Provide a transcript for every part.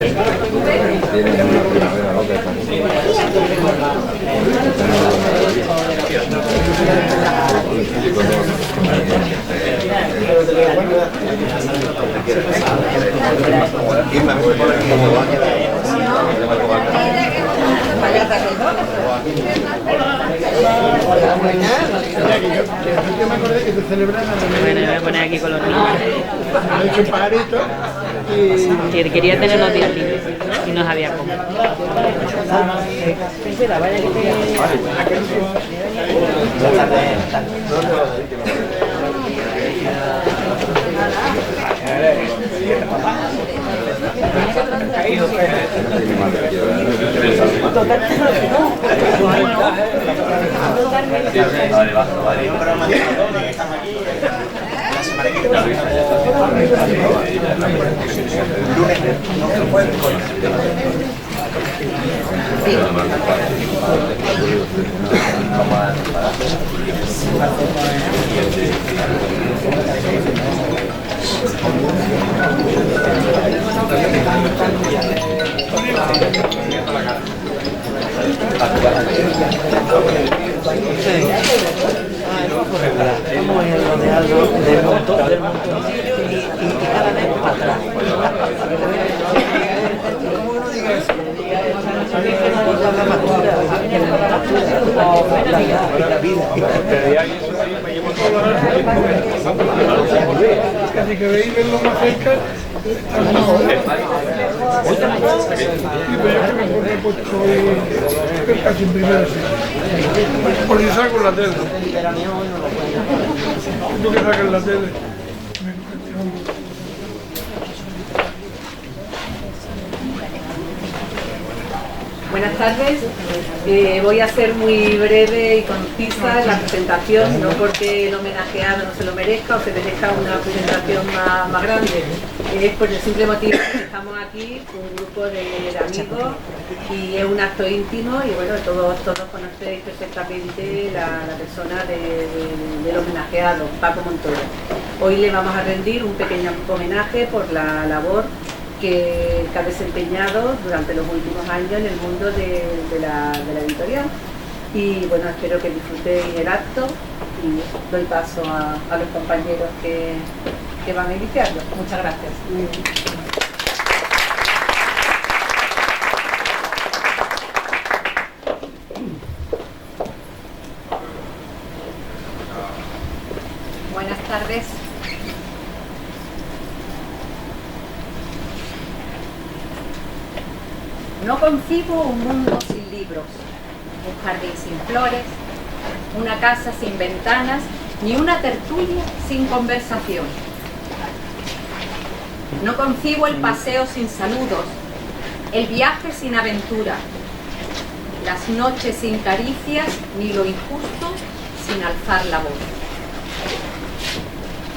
Bueno, me voy a poner aquí con los niños. Que quería tener los días libres y no sabía cómo. Estamos en el rodeado del montón y cada vez para atrás. Casi que veis verlo más cerca. Yo he puesto casi en primera por si saco la tele. Tú que sacas la tele. Buenas tardes. Voy a ser muy breve y concisa en la presentación, no porque el homenajeado no se lo merezca o se merezca una presentación más grande. Es por el simple motivo que estamos aquí, un grupo de amigos, y es un acto íntimo y bueno, todos conocéis perfectamente la persona del homenajeado, Paco Montoro. Hoy le vamos a rendir un pequeño homenaje por la labor que ha desempeñado durante los últimos años en el mundo de la editorial. Y bueno, espero que disfrutéis el acto y doy paso a los compañeros que van a iniciarlo. Muchas gracias. Buenas tardes. No concibo un mundo sin libros, un jardín sin flores, una casa sin ventanas, ni una tertulia sin conversación. No concibo el paseo sin saludos, el viaje sin aventura, las noches sin caricias, ni lo injusto sin alzar la voz.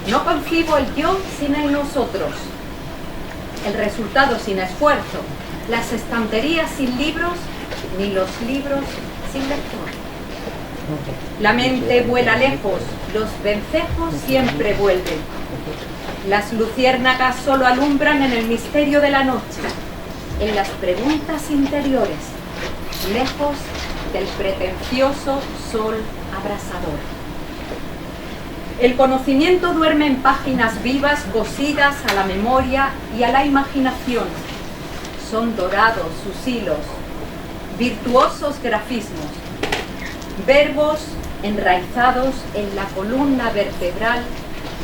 No concibo el yo sin el nosotros, el resultado sin esfuerzo, las estanterías sin libros, ni los libros sin lector. La mente vuela lejos, los vencejos siempre vuelven. Las luciérnagas solo alumbran en el misterio de la noche, en las preguntas interiores, lejos del pretencioso sol abrasador. El conocimiento duerme en páginas vivas cosidas a la memoria y a la imaginación. Son dorados sus hilos, virtuosos grafismos, verbos enraizados en la columna vertebral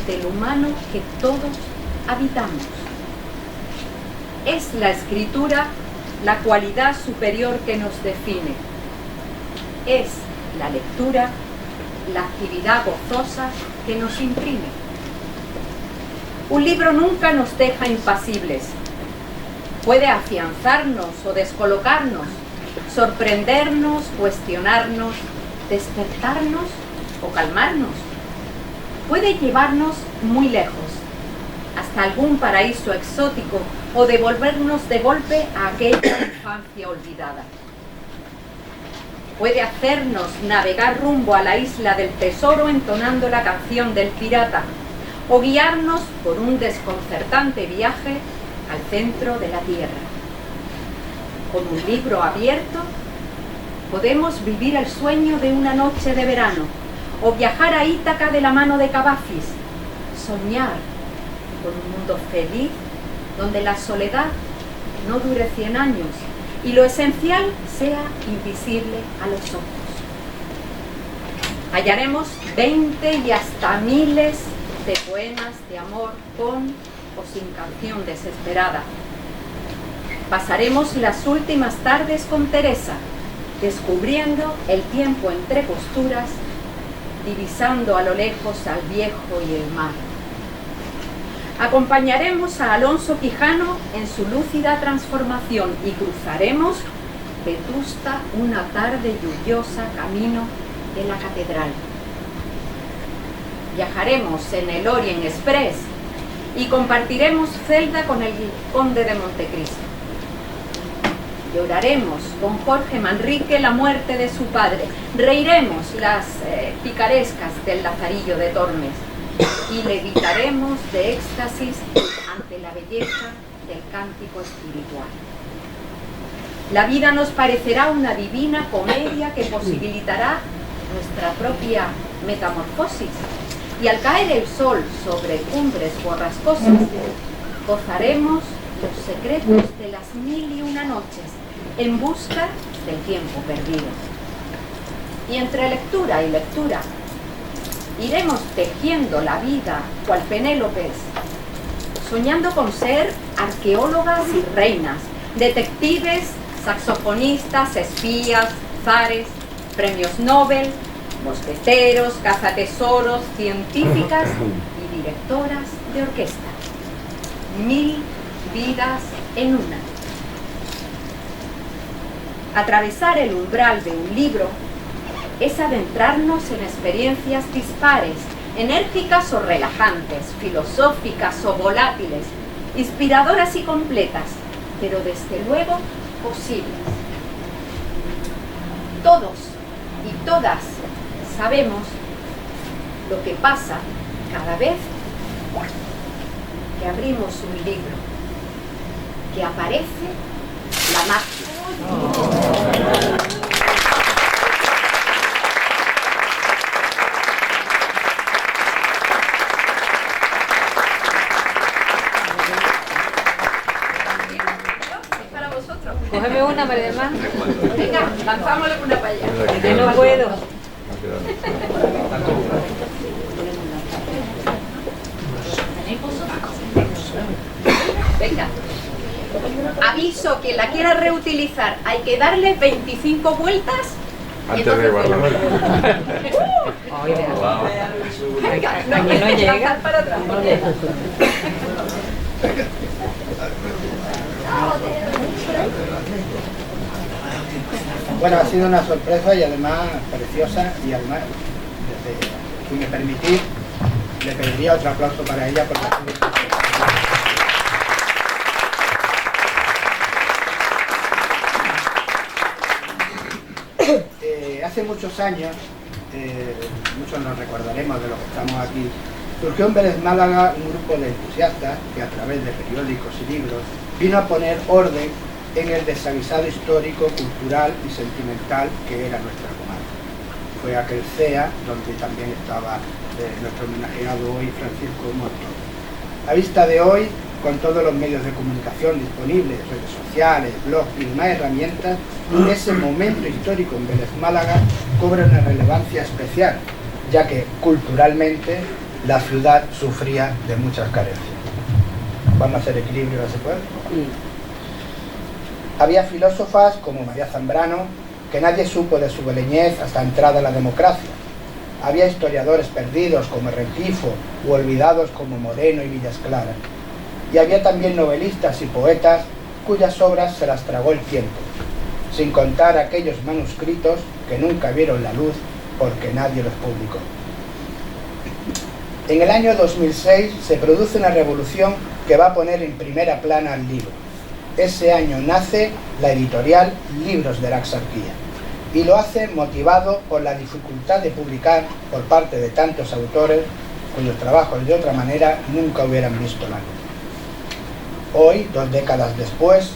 del humano que todos habitamos. Es la escritura la cualidad superior que nos define. Es la lectura la actividad gozosa que nos imprime. Un libro nunca nos deja impasibles. Puede afianzarnos o descolocarnos, sorprendernos, cuestionarnos, despertarnos o calmarnos. Puede llevarnos muy lejos, hasta algún paraíso exótico o devolvernos de golpe a aquella infancia olvidada. Puede hacernos navegar rumbo a la isla del tesoro entonando la canción del pirata o guiarnos por un desconcertante viaje al centro de la tierra. Con un libro abierto podemos vivir el sueño de una noche de verano o viajar a Ítaca de la mano de Cavafis, soñar con un mundo feliz donde la soledad no dure 100 años y lo esencial sea invisible a los ojos. Hallaremos 20 y hasta miles de poemas de amor con o sin canción desesperada. Pasaremos las últimas tardes con Teresa, descubriendo el tiempo entre costuras, divisando a lo lejos al viejo y el mar. Acompañaremos a Alonso Quijano en su lúcida transformación y cruzaremos Vetusta una tarde lluviosa camino de la catedral. Viajaremos en el Orient Express y compartiremos celda con el conde de Montecristo. Lloraremos con Jorge Manrique la muerte de su padre, reiremos las picarescas del Lazarillo de Tormes y levitaremos de éxtasis ante la belleza del cántico espiritual. La vida nos parecerá una divina comedia que posibilitará nuestra propia metamorfosis, y al caer el sol sobre cumbres borrascosas, gozaremos los secretos de las 1001 noches en busca del tiempo perdido. Y entre lectura y lectura, iremos tejiendo la vida cual Penélopes, soñando con ser arqueólogas y reinas, detectives, saxofonistas, espías, zares, premios Nobel, mosqueteros, cazatesoros, científicas y directoras de orquesta. 1000 vidas en una. Atravesar el umbral de un libro es adentrarnos en experiencias dispares, enérgicas o relajantes, filosóficas o volátiles, inspiradoras y completas, pero desde luego posibles. Todos y todas sabemos lo que pasa cada vez que abrimos un libro, que aparece la magia. Cógeme una, María del Mar. Venga, lanzámosle una para allá. Yo no puedo. Venga. Aviso, quien la quiera reutilizar, hay que darle 25 vueltas. Antes de guardarla. Venga, Aquí no llega. lanzar para atrás. Bueno, ha sido una sorpresa y además preciosa, y además, si me permitís, le pediría otro aplauso para ella porque ha sido... Hace muchos años, muchos nos recordaremos de los que estamos aquí, surgió en Vélez Málaga un grupo de entusiastas que a través de periódicos y libros vino a poner orden en el desaguisado histórico, cultural y sentimental que era nuestra comarca. Fue aquel CEA donde también estaba nuestro homenajeado hoy, Francisco Montoro. A vista de hoy, con todos los medios de comunicación disponibles, redes sociales, blogs y demás herramientas, ese momento histórico en Vélez Málaga cobra una relevancia especial, ya que culturalmente la ciudad sufría de muchas carencias. ¿Vamos a hacer equilibrio a ese pueblo? Había filósofas como María Zambrano, que nadie supo de su beleñez hasta entrada la democracia. Había historiadores perdidos como Rengifo u olvidados como Moreno y Villas Claras. Y había también novelistas y poetas cuyas obras se las tragó el tiempo, sin contar aquellos manuscritos que nunca vieron la luz porque nadie los publicó. En el año 2006 se produce una revolución que va a poner en primera plana al libro. Ese año nace la editorial Libros de la Exarquía, y lo hace motivado por la dificultad de publicar por parte de tantos autores cuyos trabajos de otra manera nunca hubieran visto la luz. Hoy, 2 décadas después,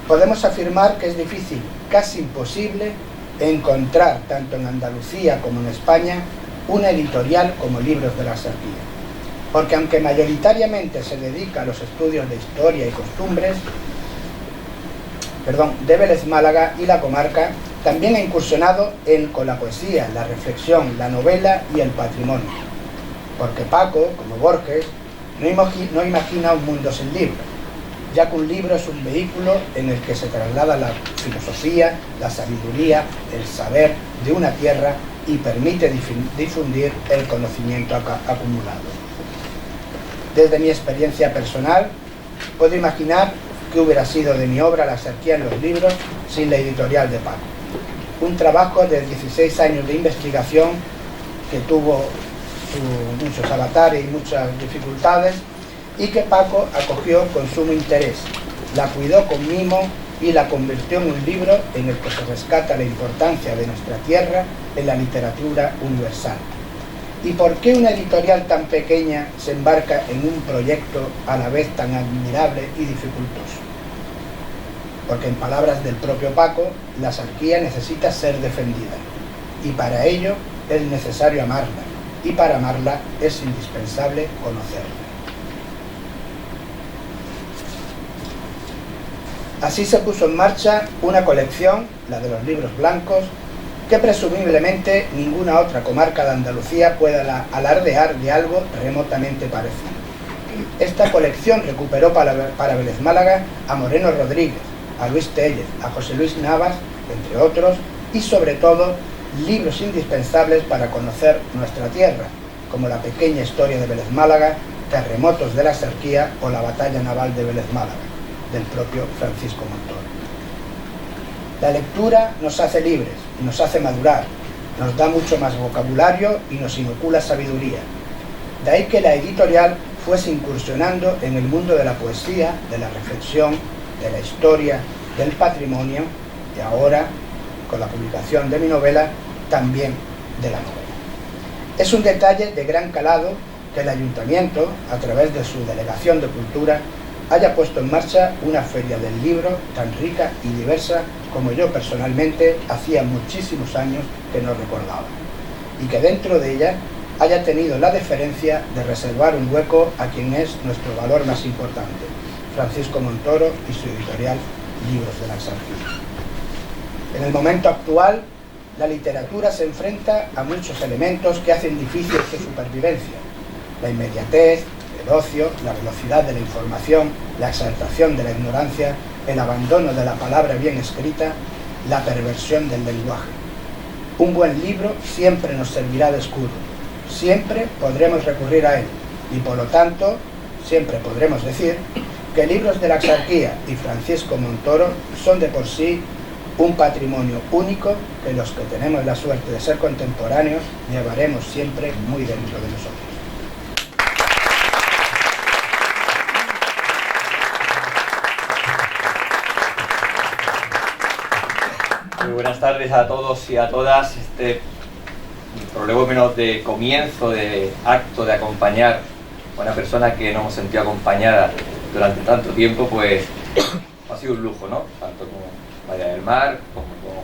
podemos afirmar que es difícil, casi imposible, encontrar, tanto en Andalucía como en España, una editorial como Libros de la Axarquía. Porque aunque mayoritariamente se dedica a los estudios de historia y costumbres, de Vélez Málaga y la comarca, también ha incursionado con la poesía, la reflexión, la novela y el patrimonio. Porque Paco, como Borges, no imagina un mundo sin libros, ya que un libro es un vehículo en el que se traslada la filosofía, la sabiduría, el saber de una tierra y permite difundir el conocimiento acumulado. Desde mi experiencia personal, puedo imaginar qué hubiera sido de mi obra La Axarquía en los libros sin la editorial de Paco. Un trabajo de 16 años de investigación que tuvo muchos avatares y muchas dificultades, y que Paco acogió con sumo interés, la cuidó con mimo y la convirtió en un libro en el que se rescata la importancia de nuestra tierra en la literatura universal. ¿Y por qué una editorial tan pequeña se embarca en un proyecto a la vez tan admirable y dificultoso? Porque en palabras del propio Paco, la Axarquía necesita ser defendida, y para ello es necesario amarla, y para amarla es indispensable conocerla. Así se puso en marcha una colección, la de los libros blancos, que presumiblemente ninguna otra comarca de Andalucía pueda alardear de algo remotamente parecido. Esta colección recuperó para Vélez Málaga a Moreno Rodríguez, a Luis Tellez, a José Luis Navas, entre otros, y sobre todo libros indispensables para conocer nuestra tierra, como La pequeña historia de Vélez Málaga, Terremotos de la Axarquía o La batalla naval de Vélez Málaga, del propio Francisco Montoro. La lectura nos hace libres y nos hace madurar, nos da mucho más vocabulario y nos inocula sabiduría. De ahí que la editorial fuese incursionando en el mundo de la poesía, de la reflexión, de la historia, del patrimonio, y ahora, con la publicación de mi novela, también de la novela. Es un detalle de gran calado que el Ayuntamiento, a través de su Delegación de Cultura, haya puesto en marcha una feria del libro tan rica y diversa como yo personalmente hacía muchísimos años que no recordaba, y que dentro de ella haya tenido la deferencia de reservar un hueco a quien es nuestro valor más importante, Francisco Montoro y su editorial Libros de la Axarquía. En el momento actual, la literatura se enfrenta a muchos elementos que hacen difícil su supervivencia: la inmediatez, el ocio, la velocidad de la información, la exaltación de la ignorancia, el abandono de la palabra bien escrita, la perversión del lenguaje. Un buen libro siempre nos servirá de escudo, siempre podremos recurrir a él, y por lo tanto, siempre podremos decir que Libros de la Axarquía y Francisco Montoro son de por sí un patrimonio único que los que tenemos la suerte de ser contemporáneos llevaremos siempre muy dentro de nosotros. Muy buenas tardes a todos y a todas. Este prolegómeno de comienzo de acto de acompañar a una persona que no hemos sentido acompañada durante tanto tiempo, pues ha sido un lujo, ¿no? Tanto como María del Mar como con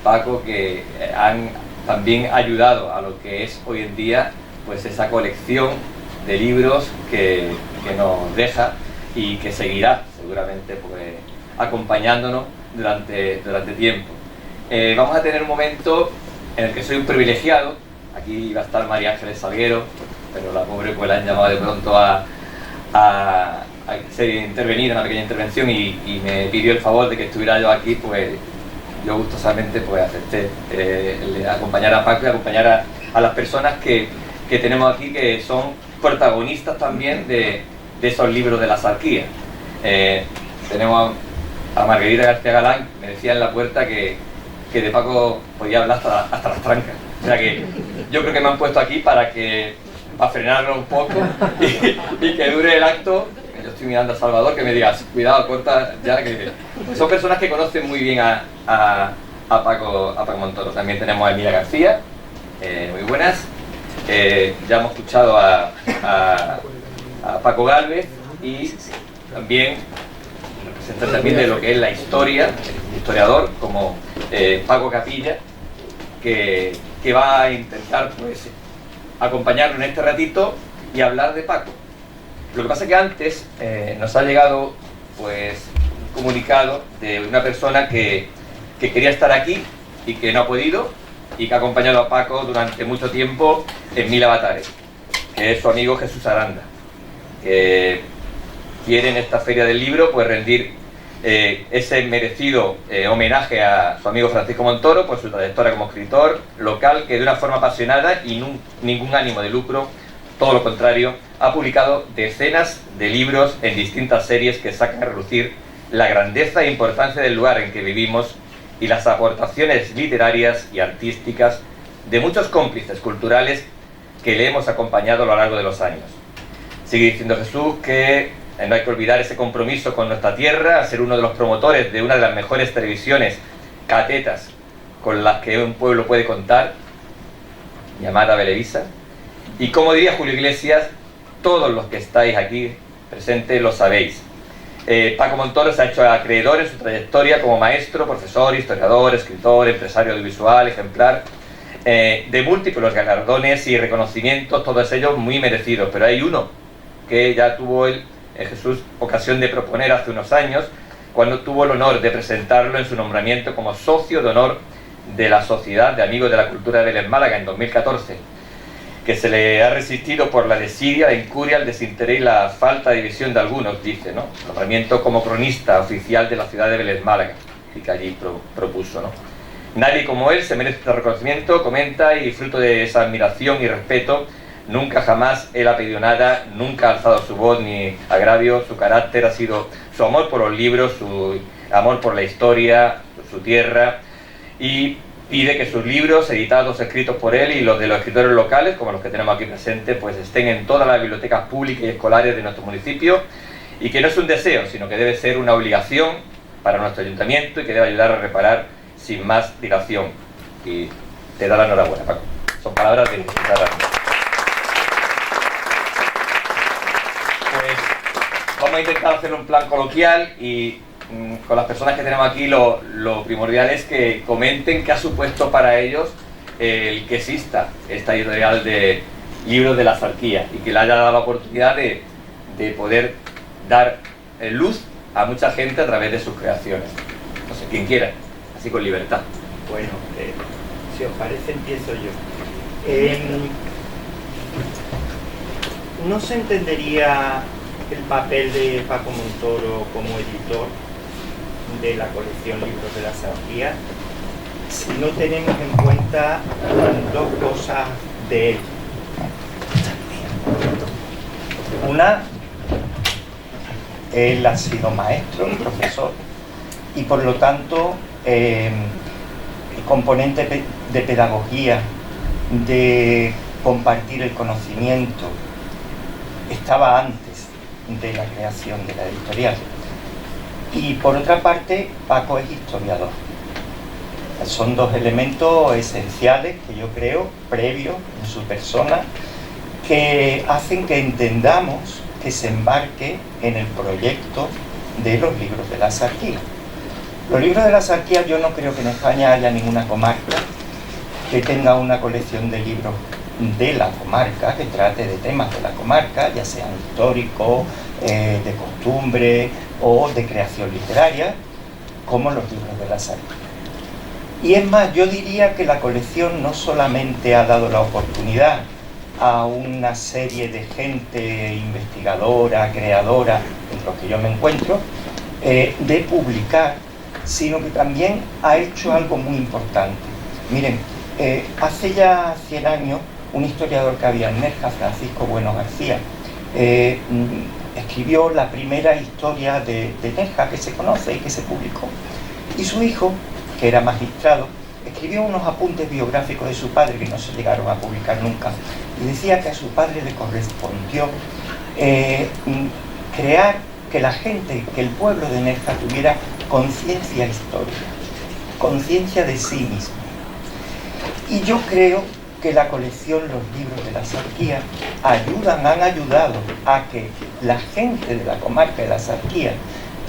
Paco, que han también ayudado a lo que es hoy en día pues esa colección de libros que nos deja y que seguirá seguramente pues acompañándonos durante tiempo. Vamos a tener un momento en el que soy un privilegiado. Aquí iba a estar María Ángeles Salguero, pero la pobre pues la han llamado de pronto a intervenir en una pequeña intervención y me pidió el favor de que estuviera yo aquí. Pues yo gustosamente pues acepté acompañar a Paco y acompañar a las personas que tenemos aquí, que son protagonistas también de esos libros de la Axarquía. Tenemos a Margarita García Galán, me decía en la puerta que de Paco podía hablar hasta las trancas. O sea que yo creo que me han puesto aquí para frenarlo un poco y que dure el acto. Yo estoy mirando a Salvador, que me digas, cuidado, corta ya, que son personas que conocen muy bien a Paco Montoro. También tenemos a Emilia García, muy buenas. Ya hemos escuchado a Paco Gálvez y también representante también de lo que es la historia, el historiador como Paco Capilla, que va a intentar pues acompañarnos en este ratito y hablar de Paco. Lo que pasa es que antes nos ha llegado pues un comunicado de una persona que quería estar aquí y que no ha podido, y que ha acompañado a Paco durante mucho tiempo en 1000 avatares, que es su amigo Jesús Aranda, que quiere en esta feria del libro pues rendir ese merecido homenaje a su amigo Francisco Montoro por su trayectoria como escritor local, que de una forma apasionada y ningún ánimo de lucro, todo lo contrario, ha publicado decenas de libros en distintas series que sacan a relucir la grandeza e importancia del lugar en que vivimos y las aportaciones literarias y artísticas de muchos cómplices culturales que le hemos acompañado a lo largo de los años. Sigue diciendo Jesús que no hay que olvidar ese compromiso con nuestra tierra, a ser uno de los promotores de una de las mejores televisiones catetas con las que un pueblo puede contar, llamada Belevisa. Y como diría Julio Iglesias, todos los que estáis aquí presentes lo sabéis. Paco Montoro se ha hecho acreedor en su trayectoria como maestro, profesor, historiador, escritor, empresario audiovisual, ejemplar, de múltiples galardones y reconocimientos, todos ellos muy merecidos. Pero hay uno que ya tuvo Jesús ocasión de proponer hace unos años, cuando tuvo el honor de presentarlo en su nombramiento como socio de honor de la Sociedad de Amigos de la Cultura de Vélez Málaga en 2014, que se le ha resistido por la desidia, la incuria, el desinterés y la falta de visión de algunos, dice, ¿no? Nombramiento como cronista oficial de la ciudad de Vélez Málaga, y que allí propuso, ¿no? Nadie como él se merece este reconocimiento, comenta, y fruto de esa admiración y respeto, nunca jamás él ha pedido nada, nunca ha alzado su voz ni agravio. Su carácter ha sido su amor por los libros, su amor por la historia, su tierra, y pide que sus libros, editados, escritos por él y los de los escritores locales, como los que tenemos aquí presentes, pues estén en todas las bibliotecas públicas y escolares de nuestro municipio, y que no es un deseo, sino que debe ser una obligación para nuestro ayuntamiento y que debe ayudar a reparar sin más dilación. Y te da la enhorabuena, Paco. Son palabras de Aranda. Pues vamos a intentar hacer un plan coloquial y con las personas que tenemos aquí lo primordial es que comenten qué ha supuesto para ellos el que exista esta editorial de libros de la Zarquía y que le haya dado la oportunidad de poder dar luz a mucha gente a través de sus creaciones. No sé, quien quiera, así con libertad. Bueno, si os parece empiezo yo. No se entendería el papel de Paco Montoro como editor de la colección Libros de la Zarquía si no tenemos en cuenta dos cosas de él. Una, él ha sido maestro, profesor, y por lo tanto el componente de pedagogía, de compartir el conocimiento, estaba antes de la creación de la editorial. Y por otra parte, Paco es historiador. Son dos elementos esenciales que yo creo, previos en su persona, que hacen que entendamos que se embarque en el proyecto de los libros de la Zarquía. Los libros de la Zarquía, yo no creo que en España haya ninguna comarca que tenga una colección de libros de la comarca, que trate de temas de la comarca, ya sean históricos, de costumbre o de creación literaria, como los libros de la Zarquía. Y es más, yo diría que la colección no solamente ha dado la oportunidad a una serie de gente investigadora, creadora, entre los que yo me encuentro, de publicar, sino que también ha hecho algo muy importante. Miren, hace ya 100 años, un historiador que había en Nerja, Francisco Bueno García, escribió la primera historia de Nerja que se conoce y que se publicó. Y su hijo, que era magistrado, escribió unos apuntes biográficos de su padre que no se llegaron a publicar nunca, y decía que a su padre le correspondió crear que la gente, que el pueblo de Nerja tuviera conciencia histórica, conciencia de sí mismo. Y yo creo que la colección Los Libros de la Zarquía han ayudado a que la gente de la comarca de la Zarquía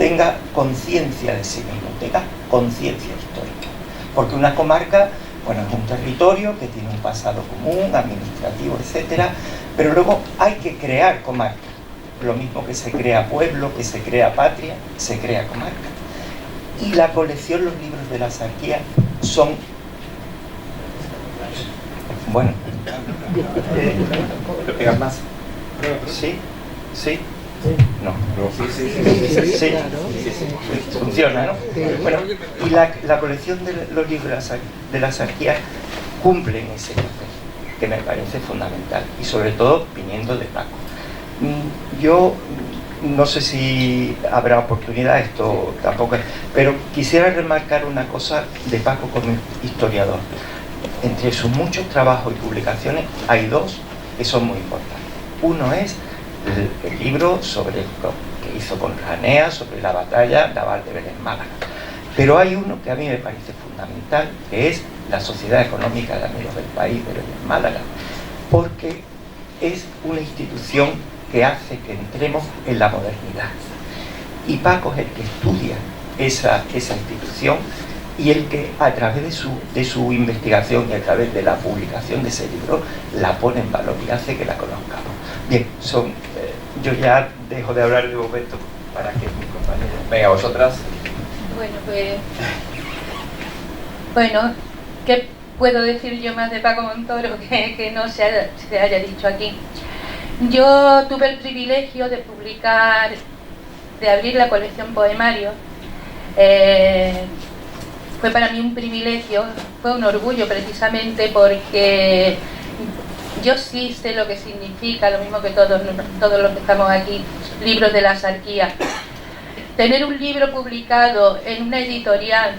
tenga conciencia de sí mismo, tenga conciencia histórica. Porque una comarca, bueno, es un territorio que tiene un pasado común, administrativo, etcétera, pero luego hay que crear comarca. Lo mismo que se crea pueblo, que se crea patria, se crea comarca. Y la colección, los libros de la Sarquía son, bueno, ¿lo pegas más? ¿Sí? ¿Sí? No. Sí, funciona, ¿no? Bueno, y la colección de los libros de la Sarquía cumplen ese papel, que me parece fundamental, y sobre todo viniendo de Paco. Yo no sé si habrá oportunidad, esto tampoco es, pero quisiera remarcar una cosa de Paco como historiador. Entre sus muchos trabajos y publicaciones hay dos que son muy importantes. Uno es el libro que hizo con Ranea sobre la batalla naval de Vélez Málaga. Pero hay uno que a mí me parece fundamental, que es la Sociedad Económica de Amigos del País de Vélez Málaga, porque es una institución que hace que entremos en la modernidad. Y Paco es el que estudia esa institución y el que a través de su investigación y a través de la publicación de ese libro la pone en valor y hace que la conozcamos. Bien, yo ya dejo de hablar de momento para que mis compañeros... Venga, vosotras. Bueno, pues... Bueno, ¿qué puedo decir yo más de Paco Montoro que no se haya dicho aquí? Yo tuve el privilegio de publicar, de abrir la colección Poemario. Fue para mí un privilegio, fue un orgullo precisamente porque yo sí sé lo que significa, lo mismo que todos los que estamos aquí, libros de la Sarquía. Tener un libro publicado en una editorial,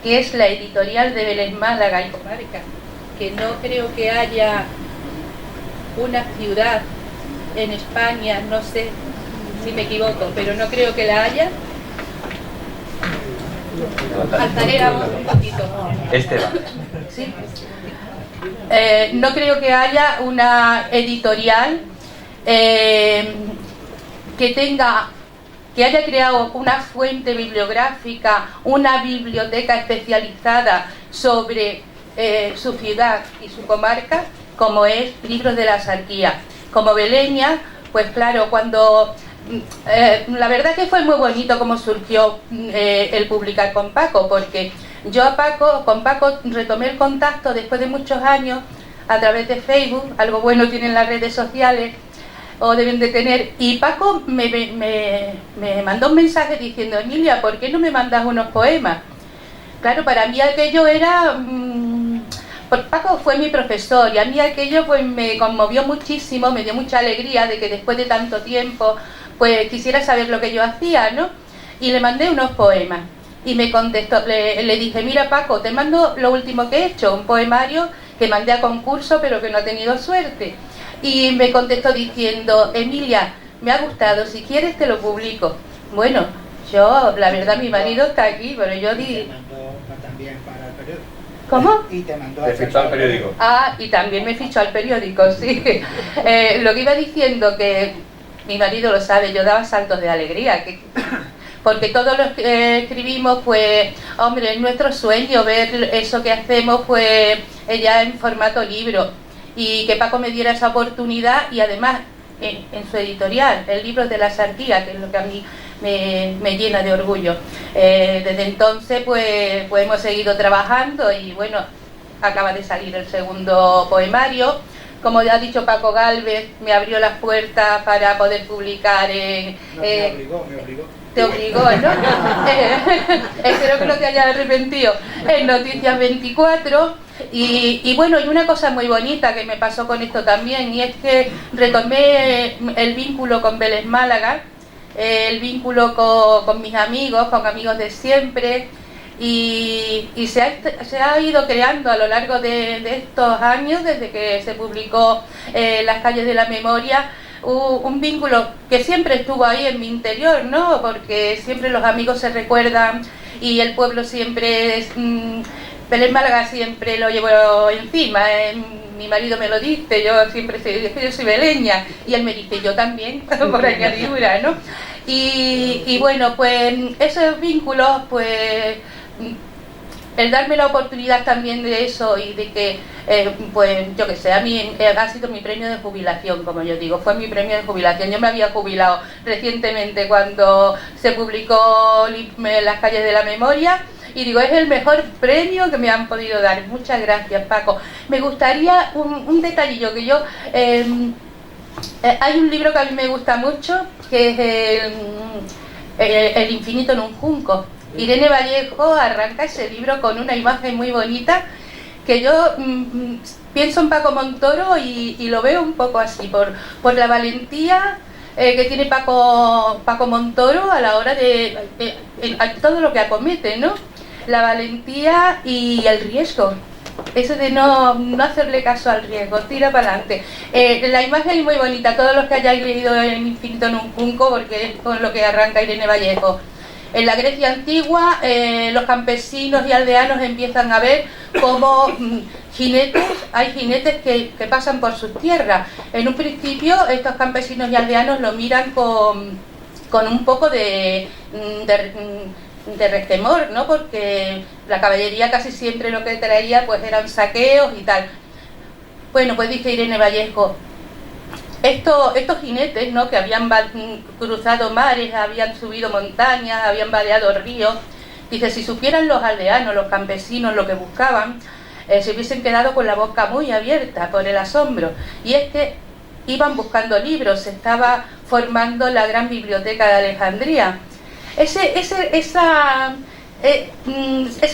que es la editorial de Vélez Málaga y comarca, que no creo que haya una ciudad en España, no sé si me equivoco, pero no creo que la haya. Alzaré la voz un poquito. ¿Sí? No creo que haya una editorial que haya creado una fuente bibliográfica, una biblioteca especializada sobre su ciudad y su comarca, como es Libros de la Sarquía. Como veleña, pues claro, cuando... la verdad que fue muy bonito cómo surgió el publicar con Paco, porque yo con Paco retomé el contacto después de muchos años a través de Facebook. Algo bueno tienen las redes sociales, o deben de tener, y Paco me mandó un mensaje diciendo: Emilia, ¿por qué no me mandas unos poemas? Claro, para mí aquello era... Paco fue mi profesor y a mí aquello pues me conmovió muchísimo, me dio mucha alegría de que después de tanto tiempo pues quisiera saber lo que yo hacía, ¿no? Y le mandé unos poemas y me contestó, le dije: mira Paco, te mando lo último que he hecho, un poemario que mandé a concurso pero que no ha tenido suerte. Y me contestó diciendo: Emilia, me ha gustado, si quieres te lo publico. Bueno, yo, la verdad, mi marido está aquí, pero yo di... También para el periódico. ¿Cómo? Y te mandó Te fichó al periódico. Ah, y también me fichó al periódico, sí. Lo que iba diciendo, que mi marido lo sabe, yo daba saltos de alegría, porque todos los que escribimos, pues, hombre, es nuestro sueño ver eso que hacemos, pues, ya en formato libro, y que Paco me diera esa oportunidad, y además en su editorial, el Libros de la Sarquía, que es lo que a mí me llena de orgullo. Desde entonces pues hemos seguido trabajando y bueno, acaba de salir el segundo poemario. Como ya ha dicho Paco Gálvez, me abrió las puertas para poder publicar en... me obligó. Te obligó, ¿no? Espero que no te hayas arrepentido. En Noticias 24. Y bueno, y una cosa muy bonita que me pasó con esto también, y es que retomé el vínculo con Vélez Málaga, el vínculo con mis amigos, con amigos de siempre, y se ha ido creando a lo largo de estos años, desde que se publicó Las calles de la memoria, un vínculo que siempre estuvo ahí en mi interior, ¿no? Porque siempre los amigos se recuerdan y el pueblo siempre es... Vélez Málaga siempre lo llevo encima, mi marido me lo dice, yo siempre yo soy veleña, y él me dice: yo también, por añadidura, ¿no? Y bueno, pues esos vínculos, pues el darme la oportunidad también de eso y de que, pues yo que sé, a mí ha sido mi premio de jubilación, como yo digo, fue mi premio de jubilación. Yo me había jubilado recientemente cuando se publicó Las calles de la memoria y digo, es el mejor premio que me han podido dar. Muchas gracias, Paco. Me gustaría un detallillo que yo... hay un libro que a mí me gusta mucho, que es El infinito en un junco. Irene Vallejo arranca ese libro con una imagen muy bonita que yo pienso en Paco Montoro y lo veo un poco así, por la valentía que tiene Paco Montoro a la hora de todo lo que acomete, ¿no? La valentía y el riesgo. Eso de no hacerle caso al riesgo, tira para adelante. La imagen es muy bonita, todos los que hayáis leído El infinito en un junco, porque es con lo que arranca Irene Vallejo. En la Grecia antigua, los campesinos y aldeanos empiezan a ver cómo hay jinetes que pasan por sus tierras. En un principio, estos campesinos y aldeanos lo miran con un poco de resquemor, ¿no? Porque la caballería casi siempre lo que traía pues eran saqueos y tal. Bueno, pues dice Irene Vallejo, estos jinetes, ¿no?, que habían cruzado mares, habían subido montañas, habían vadeado ríos, dice, si supieran los aldeanos, los campesinos lo que buscaban, se hubiesen quedado con la boca muy abierta por el asombro. Y es que iban buscando libros, se estaba formando la gran biblioteca de Alejandría. Ese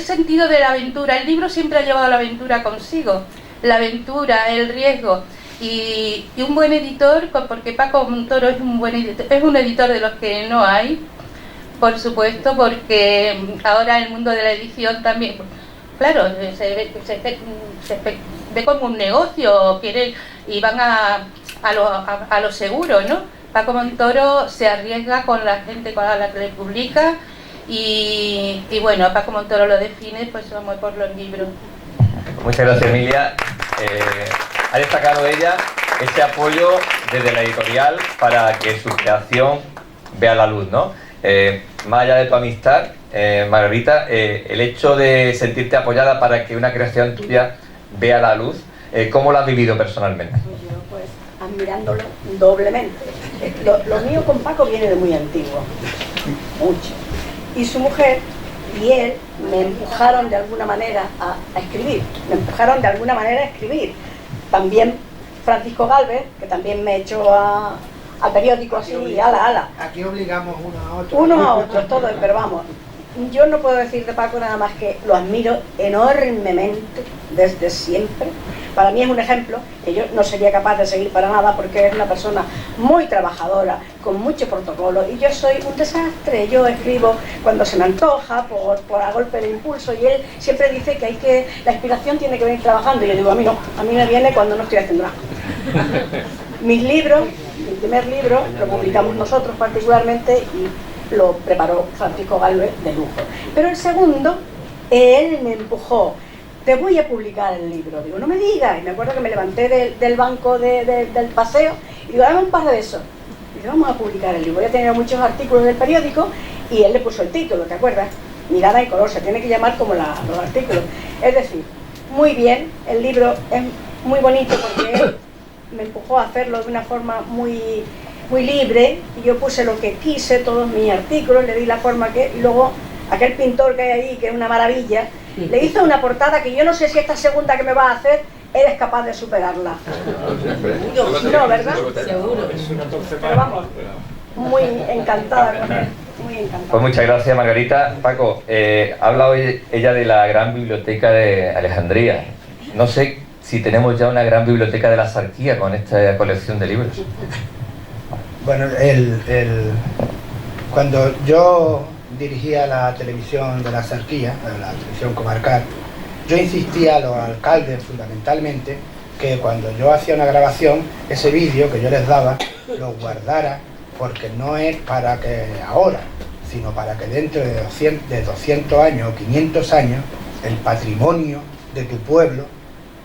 sentido de la aventura, el libro siempre ha llevado la aventura consigo, la aventura, el riesgo, y un buen editor, porque Paco Montoro es un buen editor, es un editor de los que no hay, por supuesto, porque ahora el mundo de la edición también, claro, se ve como un negocio, y van a lo seguro, ¿no? Paco Montoro se arriesga con la gente con la que le publica y bueno, a Paco Montoro lo define, pues vamos por los libros. Muchas gracias, Emilia. Ha destacado ella ese apoyo desde la editorial para que su creación vea la luz, ¿no? Más allá de tu amistad, Margarita, el hecho de sentirte apoyada para que una creación tuya vea la luz, ¿cómo lo has vivido personalmente? Pues admirándolo doblemente. Lo mío con Paco viene de muy antiguo, mucho. Y su mujer y él me empujaron de alguna manera a escribir, También Francisco Gálvez, que también me echó al periódico así, ala. Aquí obligamos Unos a otros, todos, pero vamos. Yo no puedo decir de Paco nada más que lo admiro enormemente desde siempre. Para mí es un ejemplo que yo no sería capaz de seguir para nada porque es una persona muy trabajadora, con mucho protocolo, y yo soy un desastre. Yo escribo cuando se me antoja, por a golpe de impulso, y él siempre dice que la inspiración tiene que venir trabajando, y yo digo, a mí no, a mí me viene cuando no estoy haciendo nada. Mis libros, mi primer libro, lo publicamos nosotros particularmente, y lo preparó Francisco Gálvez de lujo. Pero el segundo, él me empujó, te voy a publicar el libro. Digo, no me digas. Y me acuerdo que me levanté del banco del paseo y digo, dame un par de besos. Y digo, vamos a publicar el libro. Ya tenía muchos artículos del periódico y él le puso el título, ¿te acuerdas? Mirada en color, se tiene que llamar como los artículos. Es decir, muy bien, el libro es muy bonito porque él me empujó a hacerlo de una forma muy libre, y yo puse lo que quise, todos mis artículos, le di la forma que, y luego aquel pintor que hay ahí, que es una maravilla, le hizo una portada que yo no sé si esta segunda que me va a hacer eres capaz de superarla. No, ¿verdad? Seguro. Pero vamos, muy encantada con él. Muy encantada. Pues muchas gracias, Margarita. Paco, ha hablado ella de la gran biblioteca de Alejandría. No sé si tenemos ya una gran biblioteca de la Sarquía con esta colección de libros. Bueno, cuando yo dirigía la televisión de la Sarquía, la televisión comarcal, yo insistía a los alcaldes fundamentalmente que cuando yo hacía una grabación, ese vídeo que yo les daba, lo guardara, porque no es para que ahora, sino para que dentro de 200 años o 500 años, el patrimonio de tu pueblo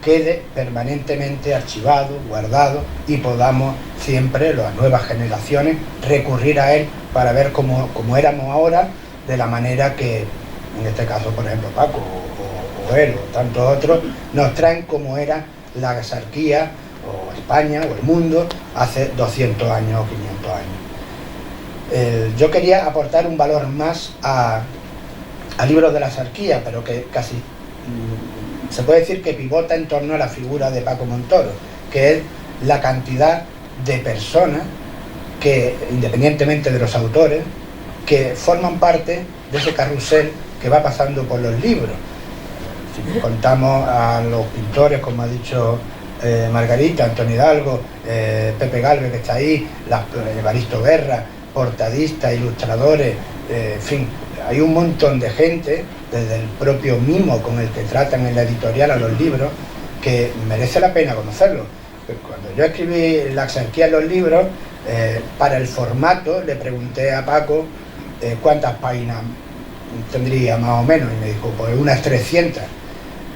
quede permanentemente archivado, guardado, y podamos siempre, las nuevas generaciones, recurrir a él para ver cómo éramos ahora, de la manera que, en este caso, por ejemplo, Paco o él o tantos otros, nos traen cómo era la exarquía o España o el mundo hace 200 años o 500 años. Yo quería aportar un valor más a libros de la exarquía, pero que casi se puede decir que pivota en torno a la figura de Paco Montoro, que es la cantidad de personas que, independientemente de los autores, que forman parte de ese carrusel que va pasando por los libros. Si contamos a los pintores, como ha dicho Margarita, Antonio Hidalgo, Pepe Galvez, que está ahí, Evaristo Guerra, portadistas, ilustradores, en fin, hay un montón de gente, desde el propio mimo con el que tratan en la editorial a los libros, que merece la pena conocerlo. Cuando yo escribí la exarquía en los libros, para el formato le pregunté a Paco cuántas páginas tendría más o menos, y me dijo, pues unas 300.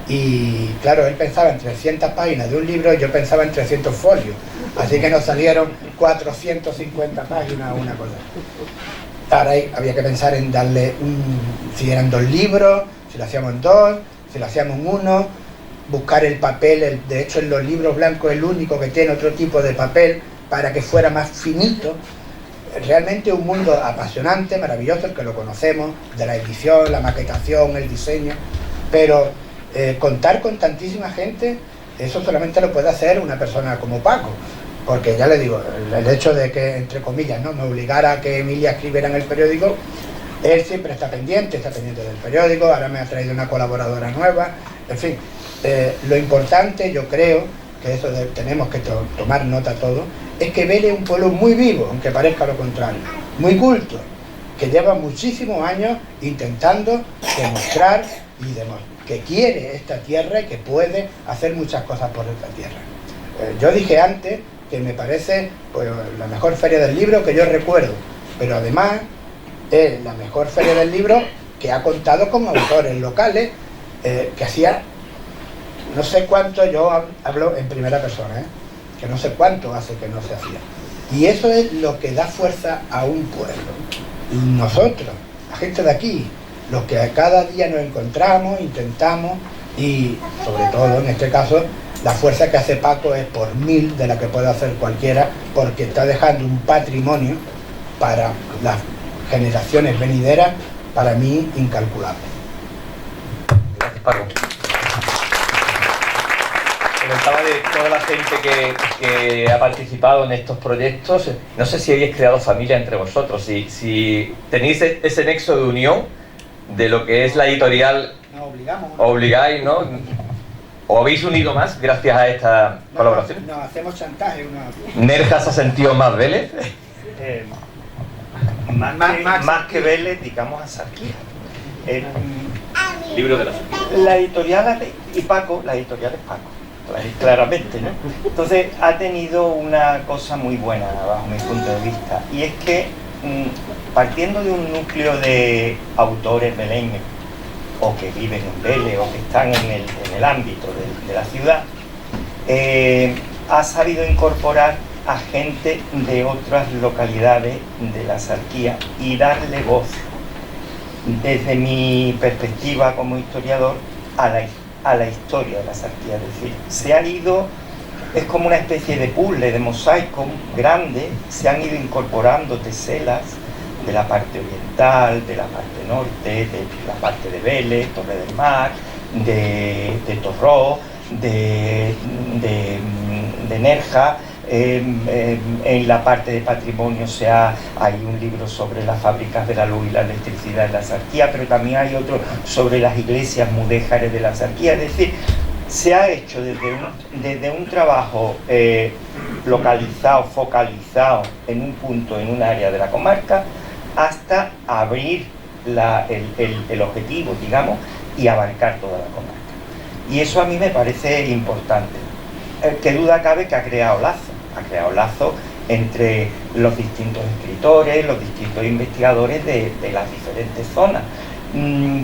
Y claro, él pensaba en 300 páginas de un libro y yo pensaba en 300 folios, así que nos salieron 450 páginas o una cosa. Ahora había que pensar en darle si eran 2 libros, si lo hacíamos en 2, si lo hacíamos en 1, buscar el papel, de hecho en los libros blancos es el único que tiene otro tipo de papel para que fuera más finito. Realmente un mundo apasionante, maravilloso, el que lo conocemos, de la edición, la maquetación, el diseño, pero contar con tantísima gente, eso solamente lo puede hacer una persona como Paco, porque ya le digo, el hecho de que, entre comillas, ¿no?, me obligara a que Emilia escribiera en el periódico, él siempre está pendiente del periódico, ahora me ha traído una colaboradora nueva, en fin, lo importante, yo creo, que eso tenemos que tomar nota todo, es que Vélez es un pueblo muy vivo, aunque parezca lo contrario, muy culto, que lleva muchísimos años intentando demostrar que quiere esta tierra y que puede hacer muchas cosas por esta tierra. Yo dije antes que me parece pues, la mejor feria del libro que yo recuerdo, pero además es la mejor feria del libro que ha contado con autores locales que hacía no sé cuánto, yo hablo en primera persona, que no sé cuánto hace que no se hacía. Y eso es lo que da fuerza a un pueblo. Y nosotros, la gente de aquí, los que cada día nos encontramos, intentamos, y sobre todo en este caso, la fuerza que hace Paco es por 1000 de la que puede hacer cualquiera, porque está dejando un patrimonio para las generaciones venideras, para mí, incalculable. Gracias, Paco. Comentaba de toda la gente que ha participado en estos proyectos. No sé si habéis creado familia entre vosotros, si tenéis ese nexo de unión de lo que es la editorial. Nos obligamos. Obligáis, ¿no? ¿O habéis unido más gracias a esta colaboración? Nos hacemos chantaje. ¿Nerja se ha sentido más Vélez? Más que Vélez, digamos, exarquía. Libro de la editorial y Paco, la editorial es Paco, claramente, ¿no? Entonces ha tenido una cosa muy buena bajo mi punto de vista, y es que partiendo de un núcleo de autores beleños o que viven en Vélez o que están en el ámbito de la ciudad, ha sabido incorporar a gente de otras localidades de la exarquía y darle voz, desde mi perspectiva como historiador, a la historia de la exarquía. Es decir, se han ido, es como una especie de puzzle, de mosaico grande, se han ido incorporando teselas de la parte oriental, de la parte norte, de la parte de Vélez, Torre del Mar, de Torró, de Nerja. En la parte de patrimonio hay un libro sobre las fábricas de la luz y la electricidad en la exarquía, pero también hay otro sobre las iglesias mudéjares de la exarquía. Es decir, se ha hecho desde un trabajo localizado, focalizado en un punto, en un área de la comarca, hasta abrir el objetivo, digamos, y abarcar toda la comarca. Y eso a mí me parece importante. Qué duda cabe que ha creado lazo entre los distintos escritores, los distintos investigadores de las diferentes zonas.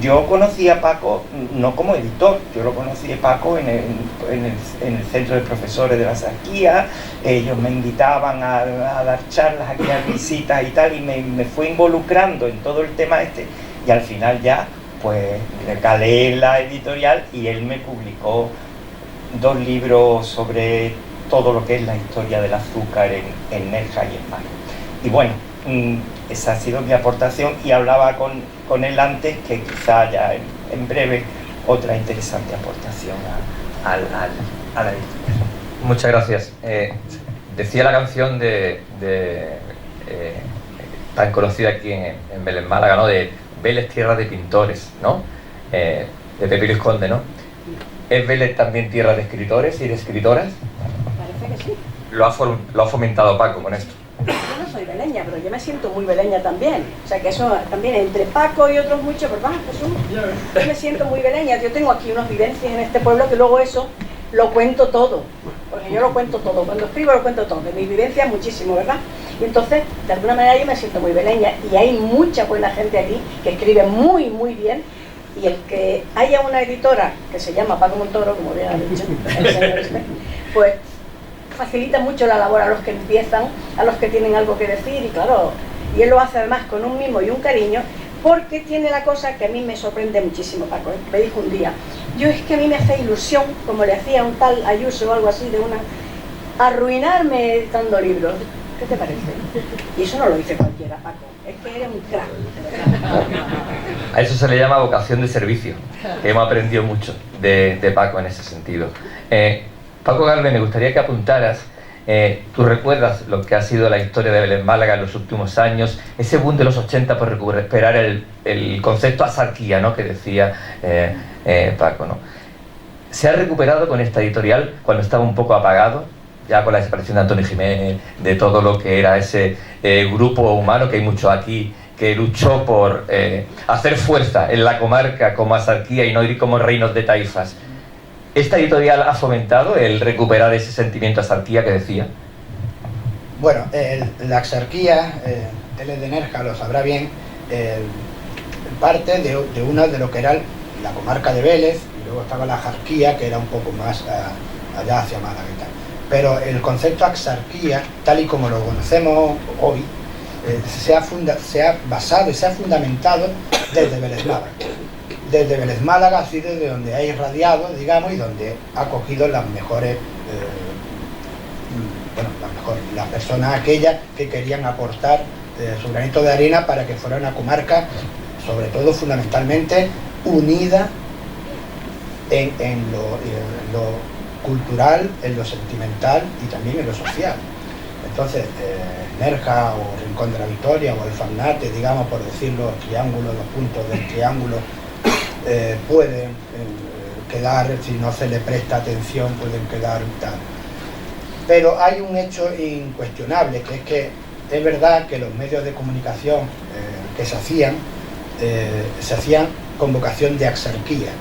Yo conocí a Paco no como editor, yo lo conocí a Paco en el centro de profesores de la Sarquía. Ellos me invitaban a dar charlas, aquí a visitas y tal, y me fui involucrando en todo el tema este, y al final ya pues recalé en la editorial y él me publicó 2 libros sobre todo lo que es la historia del azúcar en Nerja y en Málaga. Y bueno, esa ha sido mi aportación, y hablaba con él antes que quizá ya en breve otra interesante aportación a la editorial. Muchas gracias. Decía la canción tan conocida aquí en Vélez, Málaga, ¿no? De Vélez, tierra de pintores, ¿no? De Pepe Luis Conde, ¿no? ¿Es Vélez también tierra de escritores y de escritoras? Parece que sí. Lo ha fomentado Paco con esto. Yo no soy veleña, pero yo me siento muy veleña también. O sea que eso también, entre Paco y otros muchos, ¿verdad, Jesús? Yo me siento muy veleña. Yo tengo aquí unas vivencias en este pueblo que luego eso lo cuento todo. Porque yo lo cuento todo. Cuando escribo lo cuento todo. De mis vivencias muchísimo, ¿verdad? Y entonces, de alguna manera yo me siento muy veleña. Y hay mucha buena gente aquí que escribe muy, muy bien. Y el que haya una editora que se llama Paco Montoro, como bien ha dicho el señor este, pues facilita mucho la labor a los que empiezan, a los que tienen algo que decir, y claro, y él lo hace además con un mimo y un cariño, porque tiene la cosa que a mí me sorprende muchísimo, Paco. Me dijo un día, yo es que a mí me hace ilusión, como le hacía un tal Ayuso o algo así, arruinarme editando libros. ¿Qué te parece? Y eso no lo dice cualquiera, Paco, es que eres un crack. A eso se le llama vocación de servicio, que hemos aprendido mucho de Paco en ese sentido. Paco Galvez, me gustaría que apuntaras, tú recuerdas lo que ha sido la historia de Vélez Málaga en los últimos años, ese boom de los 80 por recuperar el concepto asarquía, ¿no?, que decía Paco, ¿no? ¿Se ha recuperado con esta editorial cuando estaba un poco apagado, ya con la desaparición de Antonio Jiménez, de todo lo que era ese grupo humano, que hay mucho aquí, que luchó por hacer fuerza en la comarca como asarquía y no ir como reinos de taifas? ¿Esta editorial ha fomentado el recuperar ese sentimiento asarquía que decía? Bueno, la axarquía, él es de Nerja, lo sabrá bien, parte de una de lo que era la comarca de Vélez, y luego estaba la jarquía, que era un poco más allá hacia Málaga y tal. Pero el concepto axarquía, tal y como lo conocemos hoy, se ha basado y se ha fundamentado desde Vélez Málaga. Desde Vélez Málaga, así desde donde ha irradiado, digamos, y donde ha cogido las mejores, las personas aquellas que querían aportar su granito de arena para que fuera una comarca, sobre todo fundamentalmente, unida en lo cultural, en lo sentimental y también en lo social. Entonces, Nerja o Rincón de la Victoria o el Farnate, digamos, por decirlo, triángulos, los puntos del triángulo, pueden quedar, si no se le presta atención, pueden quedar tal. Pero hay un hecho incuestionable, que es que es verdad que los medios de comunicación que se hacían con vocación de axarquía,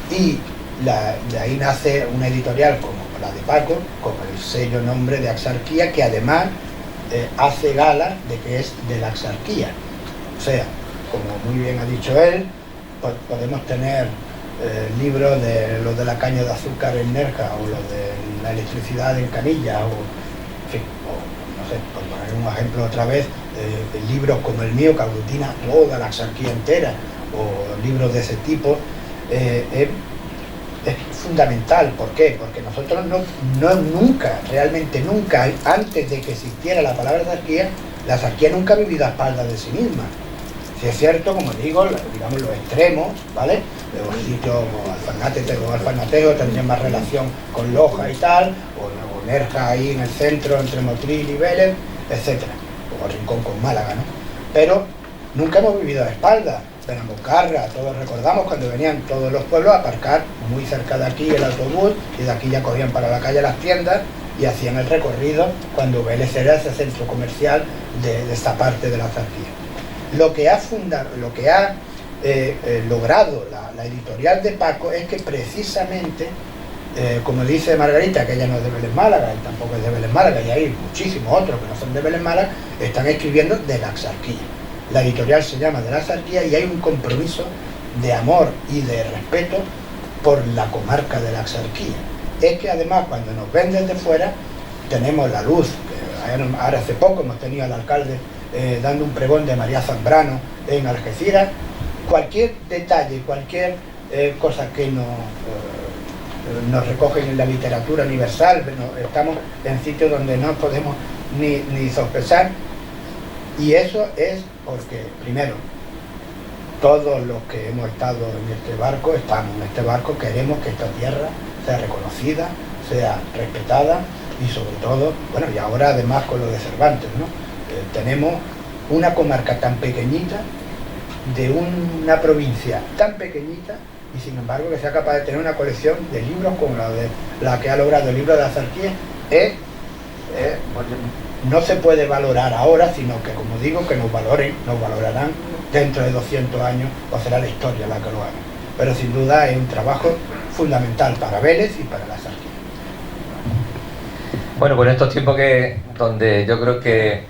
y de ahí nace una editorial como la de Paco, con el sello nombre de axarquía, que además hace gala de que es de la axarquía. O sea, como muy bien ha dicho él, podemos tener libros de los de la caña de azúcar en Nerja, o los de la electricidad en Canilla, o, en fin, no sé, por poner un ejemplo otra vez, libros como el mío, que aglutina toda la axarquía entera, o libros de ese tipo. Es fundamental. ¿Por qué? Porque nosotros nunca, realmente nunca, antes de que existiera la palabra axarquía, la axarquía nunca ha vivido a espaldas de sí misma. Si es cierto, como digo, digamos los extremos, ¿vale? Los sitios como Alfarnateo tendrían más relación con Loja y tal, o Nerja ahí en el centro, entre Motril y Vélez, etc. O Rincón con Málaga, ¿no? Pero nunca hemos vivido a espaldas. Penambocarra, todos recordamos cuando venían todos los pueblos a aparcar muy cerca de aquí el autobús, y de aquí ya corrían para la calle las tiendas y hacían el recorrido cuando Vélez era ese centro comercial de esta parte de la axarquía. Lo que ha logrado la editorial de Paco es que precisamente, como dice Margarita, que ella no es de Vélez Málaga, él tampoco es de Vélez Málaga, y hay muchísimos otros que no son de Vélez Málaga, están escribiendo de la axarquía. La editorial se llama De la Axarquía y hay un compromiso de amor y de respeto por la comarca de la Axarquía. Es que además cuando nos ven desde fuera tenemos la luz. Ahora hace poco hemos tenido al alcalde dando un pregón de María Zambrano en Algeciras. Cualquier detalle, cualquier cosa que nos recogen en la literatura universal, estamos en sitios donde no podemos ni sospechar, y eso es porque, primero, todos los que hemos estado en este barco, estamos en este barco, queremos que esta tierra sea reconocida, sea respetada, y sobre todo, bueno, y ahora además con lo de Cervantes, ¿no? Tenemos una comarca tan pequeñita, de una provincia tan pequeñita, y sin embargo que sea capaz de tener una colección de libros como la que ha logrado el libro de la Axarquía, no se puede valorar ahora, sino que, como digo, que nos valorarán dentro de 200 años, o será la historia la que lo haga. Pero sin duda es un trabajo fundamental para Vélez y para la Axarquía. Bueno, pues en estos tiempos donde yo creo que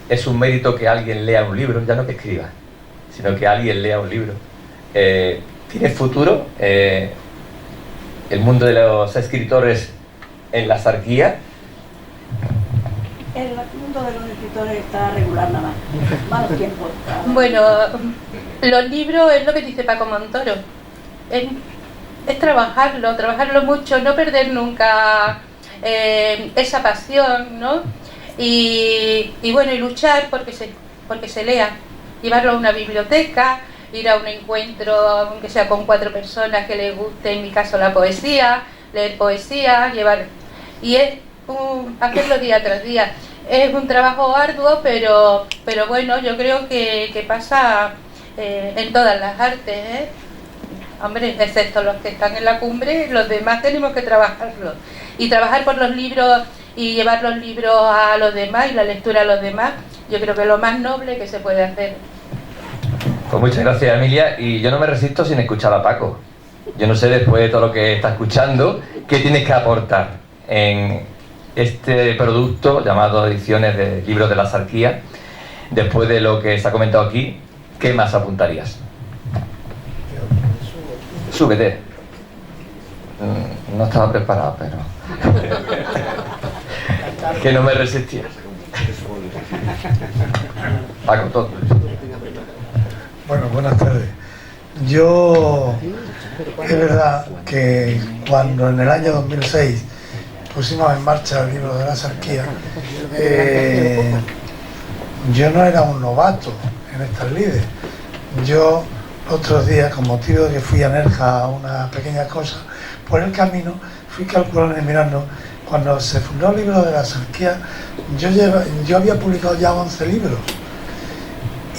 es un mérito que alguien lea un libro, ya no que escriba, sino que alguien lea un libro. ¿Tiene futuro el mundo de los escritores en la Axarquía? El mundo de los escritores está regular nada más. Malos tiempos. Bueno, los libros es lo que dice Paco Montoro. Es trabajarlo mucho, no perder nunca esa pasión, ¿no? Y bueno, y luchar porque se lea, llevarlo a una biblioteca, ir a un encuentro, aunque sea con 4 personas que les guste, en mi caso la poesía, leer poesía, y es hacerlo día tras día. Es un trabajo arduo, pero bueno, yo creo que pasa en todas las artes, ¿eh? Hombre, excepto los que están en la cumbre, los demás tenemos que trabajarlo. Y trabajar por los libros y llevar los libros a los demás y la lectura a los demás, yo creo que es lo más noble que se puede hacer. Pues muchas gracias, Emilia, y yo no me resisto sin escuchar a Paco. Yo no sé, después de todo lo que está escuchando, ¿qué tienes que aportar en este producto llamado Ediciones de Libros de la Axarquía? Después de lo que se ha comentado aquí, ¿qué más apuntarías? Súbete. No estaba preparado, pero... que no me resistía. Paco, todo. Bueno, buenas tardes. Yo, es verdad que cuando en el año 2006 pusimos en marcha el libro de la Axarquía, yo no era un novato en estas lides. Yo, otros días, con motivo de que fui a Nerja a una pequeña cosa, por el camino fui calculando y mirando. Cuando se fundó el libro de la Axarquía, yo había publicado ya 11 libros.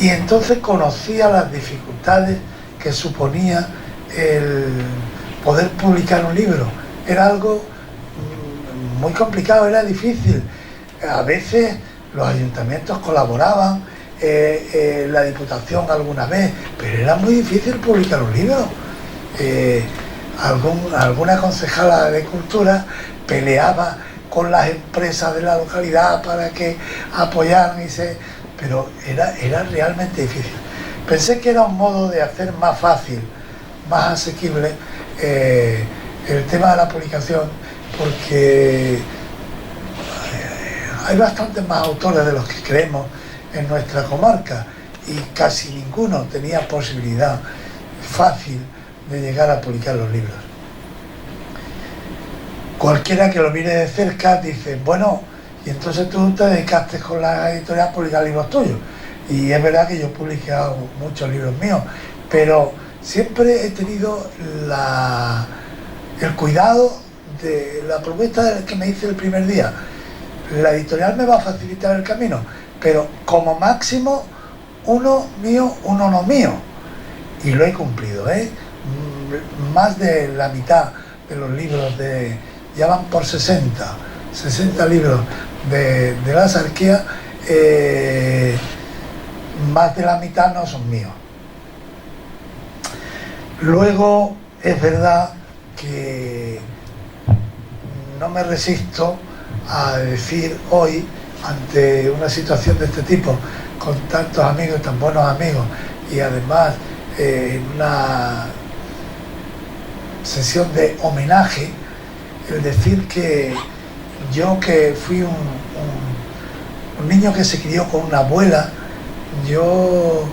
Y entonces conocía las dificultades que suponía el poder publicar un libro. Era algo muy complicado, era difícil. A veces los ayuntamientos colaboraban, la Diputación alguna vez, pero era muy difícil publicar un libro. Alguna concejala de Cultura peleaba con las empresas de la localidad para que apoyaran pero era realmente difícil. Pensé que era un modo de hacer más fácil, más asequible el tema de la publicación, porque hay bastantes más autores de los que creemos en nuestra comarca y casi ninguno tenía posibilidad fácil de llegar a publicar los libros. Cualquiera que lo mire de cerca dice, bueno, y entonces tú te dedicaste con la editorial a publicar libros tuyos. Y es verdad que yo he publicado muchos libros míos, pero siempre he tenido el cuidado de la propuesta que me hice el primer día. La editorial me va a facilitar el camino, pero como máximo, uno mío, uno no mío. Y lo he cumplido, ¿eh? Más de la mitad de los libros ya van por 60 libros de la Axarquía, más de la mitad no son míos. Luego es verdad que no me resisto a decir hoy, ante una situación de este tipo, con tantos amigos, tan buenos amigos, y además en una sesión de homenaje, el decir que yo, que fui un niño que se crió con una abuela, yo,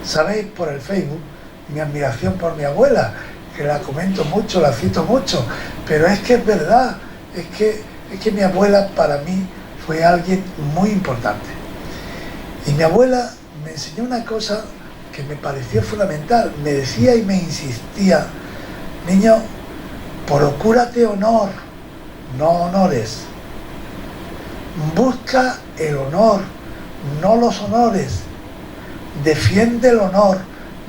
sabéis por el Facebook mi admiración por mi abuela, que la comento mucho, la cito mucho, pero es que es verdad, es que mi abuela para mí fue alguien muy importante. Y mi abuela me enseñó una cosa que me pareció fundamental. Me decía y me insistía: niño, procúrate honor, no honores. Busca el honor, no los honores. Defiende el honor,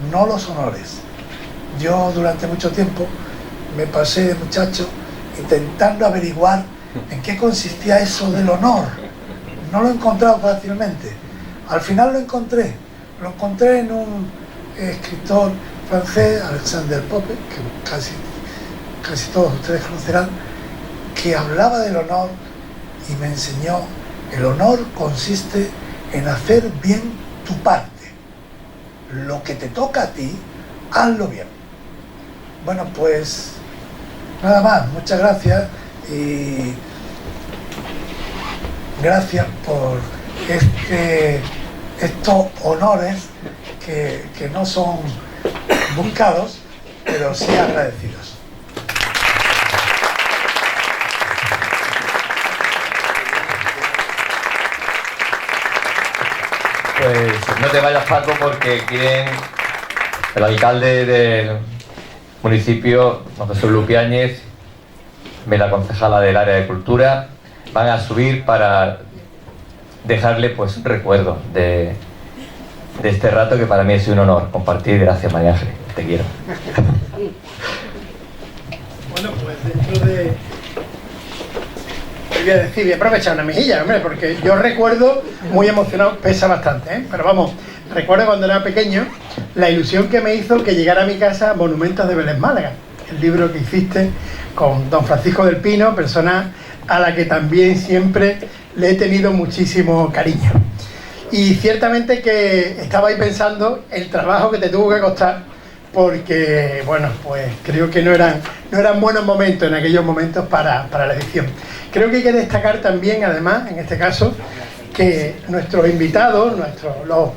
no los honores. Yo durante mucho tiempo me pasé de muchacho intentando averiguar en qué consistía eso del honor. No lo he encontrado fácilmente. Al final lo encontré en un escritor francés, Alexander Pope, que casi todos ustedes conocerán, que hablaba del honor y me enseñó: el honor consiste en hacer bien tu parte. Lo que te toca a ti, hazlo bien. Bueno, pues nada más, muchas gracias y gracias por estos honores que no son buscados, pero sí agradecidos. Pues no te vayas, Paco, porque quieren el alcalde del municipio, don Jesús Lupiáñez, la concejala del área de cultura, van a subir para dejarle pues un recuerdo de este rato que para mí es un honor compartir. Gracias, María Ángeles, te quiero. Bueno, pues dentro de... Voy a decir, voy a aprovechar una mejilla, hombre, porque yo recuerdo, muy emocionado, pesa bastante, pero vamos, recuerdo cuando era pequeño la ilusión que me hizo que llegara a mi casa Monumentos de Vélez Málaga, el libro que hiciste con don Francisco del Pino, persona a la que también siempre le he tenido muchísimo cariño. Y ciertamente que estaba ahí pensando el trabajo que te tuvo que costar, porque, bueno, pues creo que no eran buenos momentos en aquellos momentos para la edición. Creo que hay que destacar también, además, en este caso, que nuestros invitados, los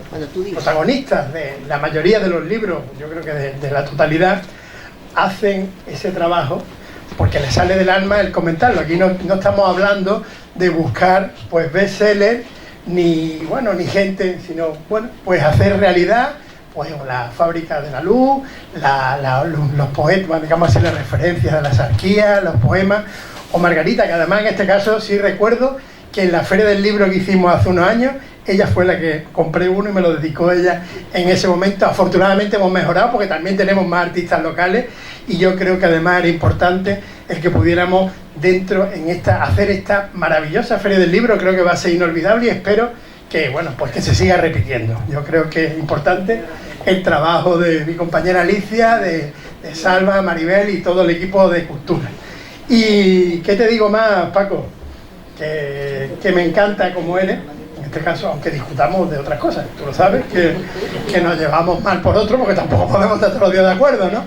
protagonistas de la mayoría de los libros, yo creo que de la totalidad, hacen ese trabajo porque les sale del alma el comentarlo. Aquí no estamos hablando de buscar pues bestsellers ni gente, sino bueno, pues hacer realidad pues la Fábrica de la Luz, los poetas, digamos así, las referencias de la Sarquía, los poemas, o Margarita, que además en este caso sí recuerdo que en la Feria del Libro que hicimos hace unos años, ella fue la que compré uno y me lo dedicó ella en ese momento. Afortunadamente hemos mejorado porque también tenemos más artistas locales y yo creo que además era importante el que pudiéramos hacer esta maravillosa Feria del Libro. Creo que va a ser inolvidable y espero que, bueno, pues que se siga repitiendo. Yo creo que es importante el trabajo de mi compañera Alicia, de Salva, Maribel y todo el equipo de Cultura. Y ¿qué te digo más, Paco? Que me encanta como eres, en este caso, aunque discutamos de otras cosas, tú lo sabes, que nos llevamos mal por otro, porque tampoco podemos estar todos los días de acuerdo, ¿no?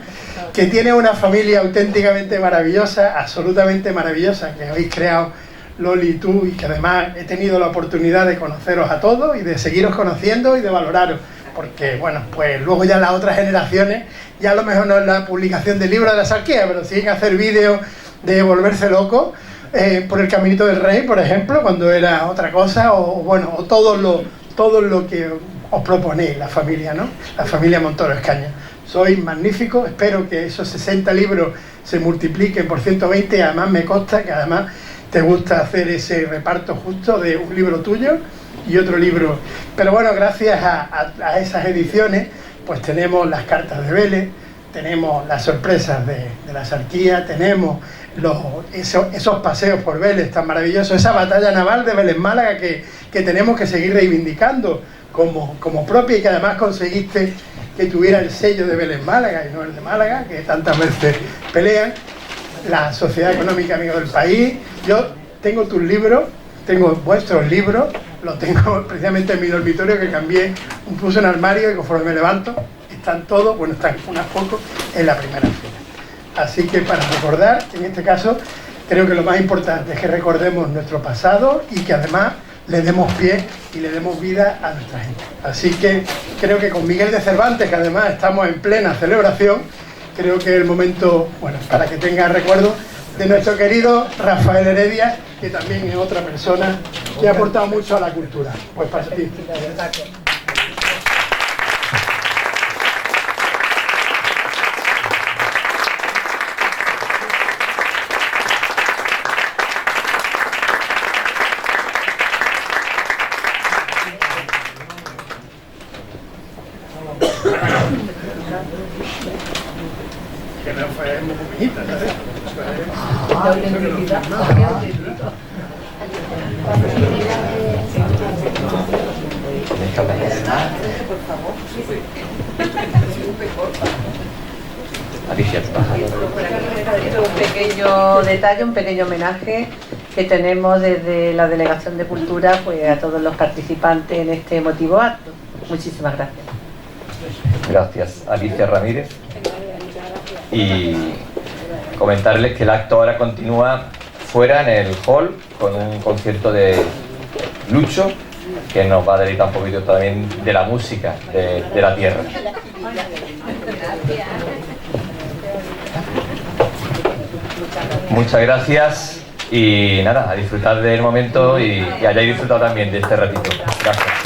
Que tiene una familia auténticamente maravillosa, absolutamente maravillosa, que habéis creado Loli y tú, y que además he tenido la oportunidad de conoceros a todos y de seguiros conociendo y de valoraros, porque bueno, pues luego ya las otras generaciones, ya a lo mejor no es la publicación del libro de la Sarquía, pero sí en hacer vídeos de volverse loco, por el Caminito del Rey, por ejemplo, cuando era otra cosa, o bueno, o todo lo que os proponéis, la familia, ¿no? La familia Montoro Escaña. Sois magníficos, espero que esos 60 libros se multipliquen por 120, y además me consta que además te gusta hacer ese reparto justo de un libro tuyo y otro libro. Pero bueno, gracias a esas ediciones, pues tenemos las cartas de Vélez, tenemos las sorpresas de la Sarquía, tenemos esos paseos por Vélez tan maravillosos, esa batalla naval de Vélez Málaga que tenemos que seguir reivindicando como propia, y que además conseguiste que tuviera el sello de Vélez Málaga y no el de Málaga, que tantas veces pelean. La Sociedad Económica Amigos del País. Yo tengo tus libros, tengo vuestros libros, lo tengo precisamente en mi dormitorio, que cambié, puse un armario y conforme me levanto, están todos, bueno, están unas pocos en la primera fila. Así que para recordar, en este caso, creo que lo más importante es que recordemos nuestro pasado y que además le demos pie y le demos vida a nuestra gente. Así que creo que con Miguel de Cervantes, que además estamos en plena celebración, creo que es el momento, bueno, para que tenga recuerdo de nuestro querido Rafael Heredia, que también es otra persona que ha aportado mucho a la cultura. Pues para ti. Que no fue muy bonita, ¿sabes? Un pequeño detalle, un pequeño homenaje que tenemos desde la Delegación de Cultura, pues a todos los participantes en este emotivo acto. Muchísimas gracias. Gracias, Alicia Ramírez. Y comentarles que el acto ahora continúa fuera en el hall con un concierto de Lucho, que nos va a deleitar un poquito también de la música de la tierra. Muchas gracias y nada, a disfrutar del momento y hayáis disfrutado también de este ratito. Gracias.